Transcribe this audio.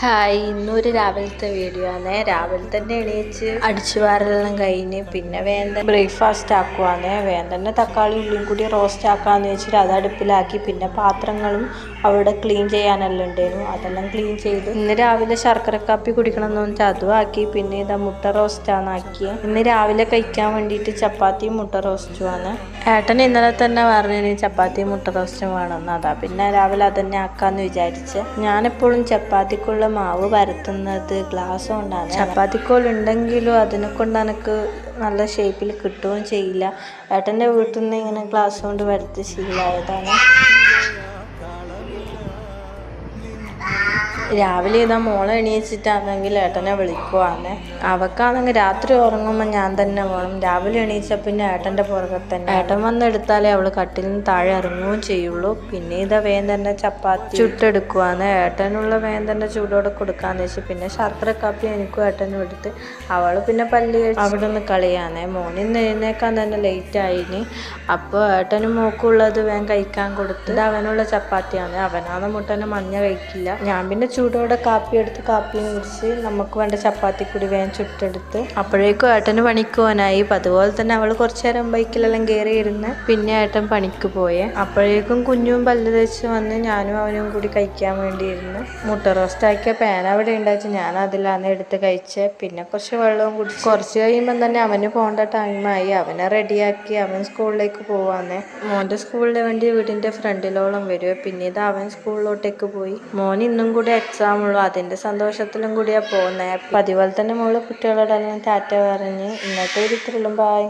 Hi, ഇന്നൊരു രാവിലത്തെ video ആണ്. രാവിലെ തന്നെ എണീച്ച് അടിച്ചുവാരെല്ലാം കഴിഞ്ഞ് പിന്നെ വേഗം ബ്രേക്ക്ഫാസ്റ്റ് ആക്കുവാണ്. വേഗം തന്നെ തക്കാളി ഉള്ളിയും കൂടി റോസ്റ്റ് ആക്കാമെന്ന് വെച്ചിട്ട് അത് അടുപ്പിലാക്കി. പിന്നെ പാത്രങ്ങളും അവിടെ ക്ലീൻ ചെയ്യാനെല്ലാം ഉണ്ടായിരുന്നു, അതെല്ലാം ക്ലീൻ ചെയ്തു. ഇന്ന് രാവിലെ ശർക്കര കാപ്പി കുടിക്കണം എന്ന് പറഞ്ഞിട്ട് അതും ആക്കി. പിന്നെ ഇതാ മുട്ട റോസ്റ്റാണ് ആക്കിയത്. ഇന്ന് രാവിലെ കഴിക്കാൻ വേണ്ടിയിട്ട് ചപ്പാത്തിയും മുട്ട റോസ്റ്റുമാണ്. ഏട്ടൻ ഇന്നലെ തന്നെ പറഞ്ഞു ചപ്പാത്തിയും മുട്ട റോസ്റ്റും വേണമെന്ന്. അതാ പിന്നെ രാവിലെ അതന്നെ ആക്കാമെന്ന് വിചാരിച്ച്. ഞാനെപ്പോഴും ചപ്പാത്തിക്കുള്ള മാവ് പരത്തുന്നത് ഗ്ലാസ് കൊണ്ടാണ്. ചപ്പാത്തിക്കോൽ ഉണ്ടെങ്കിലും അതിനെ കൊണ്ട് എനിക്ക് നല്ല ഷേപ്പിൽ കിട്ടുകയും ചെയ്യില്ല. ഏട്ടൻ്റെ വീട്ടിൽ നിന്ന് ഇങ്ങനെ ഗ്ലാസ് കൊണ്ട് പരത്തി ശീലമായതാണ്. രാവിലെ ഇതാ മോളെ എണീച്ചിട്ടാണെങ്കിൽ ഏട്ടനെ വിളിക്കുവാണ്. അവക്കാണെങ്കിൽ രാത്രി ഉറങ്ങുമ്പോൾ ഞാൻ തന്നെ വേണം. രാവിലെ എണീച്ച പിന്നെ ഏട്ടൻ്റെ പുറകെ തന്നെ. ഏട്ടൻ വന്നെടുത്താലേ അവൾ കട്ടിൽ നിന്ന് താഴെ ഇറങ്ങുകയും ചെയ്യുള്ളൂ. പിന്നെ ഇതാ വേഗം തന്നെ ചപ്പാത്തി ചുട്ടെടുക്കുവാണ്. ഏട്ടനുള്ള വേഗം തന്നെ ചൂടോടെ കൊടുക്കാന്ന് വെച്ച് പിന്നെ ശർക്കര കാപ്പി എനിക്കും ഏട്ടനും എടുത്ത്. അവൾ പിന്നെ പല്ലി അവിടെ നിന്ന് കളിയാണ്. മോനിന്ന് എഴുന്നേക്കാൻ തന്നെ ലേറ്റ് ആയിന്. അപ്പോൾ ഏട്ടനും മോക്കുള്ളത് വേഗം കഴിക്കാൻ കൊടുത്ത്. ഇത് അവനുള്ള ചപ്പാത്തിയാണ്. അവനാണ് മുട്ടനെ മഞ്ഞ കഴിക്കില്ല. ഞാൻ പിന്നെ ചൂടോടെ കാപ്പി എടുത്ത് കാപ്പിയും കുടിച്ച് നമുക്ക് വേണ്ട ചപ്പാത്തി കൂടി വേഗം ചുട്ടെടുത്ത്. അപ്പോഴേക്കും ഏട്ടന് പണിക്ക് പോകാനായി. അതുപോലെ തന്നെ അവൾ കുറച്ചു നേരം ബൈക്കിലെല്ലാം കയറി ഇരുന്ന് പിന്നെ ഏട്ടൻ പണിക്ക് പോയേ. അപ്പോഴേക്കും കുഞ്ഞും പല്ല് തേച്ച് വന്ന് ഞാനും അവനും കൂടി കഴിക്കാൻ വേണ്ടിയിരുന്നു. മുട്ട റോസ്റ്റ് ആക്കിയ പാൻ അവിടെ ഉണ്ടായിട്ട് ഞാൻ അതിലാണ് എടുത്ത് കഴിച്ച്. പിന്നെ കുറച്ച് വെള്ളവും കുടിച്ച്. കുറച്ച് കഴിയുമ്പം തന്നെ അവന് പോകേണ്ട ടൈമായി. അവനെ റെഡിയാക്കി അവൻ സ്കൂളിലേക്ക് പോവാന്ന്. മോൻ്റെ സ്കൂളിലെ വണ്ടി വീടിൻ്റെ ഫ്രണ്ടിലോളം വരുമോ. പിന്നെ ഇത് അവൻ സ്കൂളിലോട്ടേക്ക് പോയി. മോൻ ഇന്നും കൂടി എക്സാം ഉള്ളൂ, അതിൻ്റെ സന്തോഷത്തിലും കൂടിയാണ് പോകുന്നത്. പതിപോലെ തന്നെ മോള് കുട്ടികളോടെല്ലാം ടാറ്റ പറഞ്ഞ് ഇന്നത്തെ ഒരു ഇത്രയും ബായ്.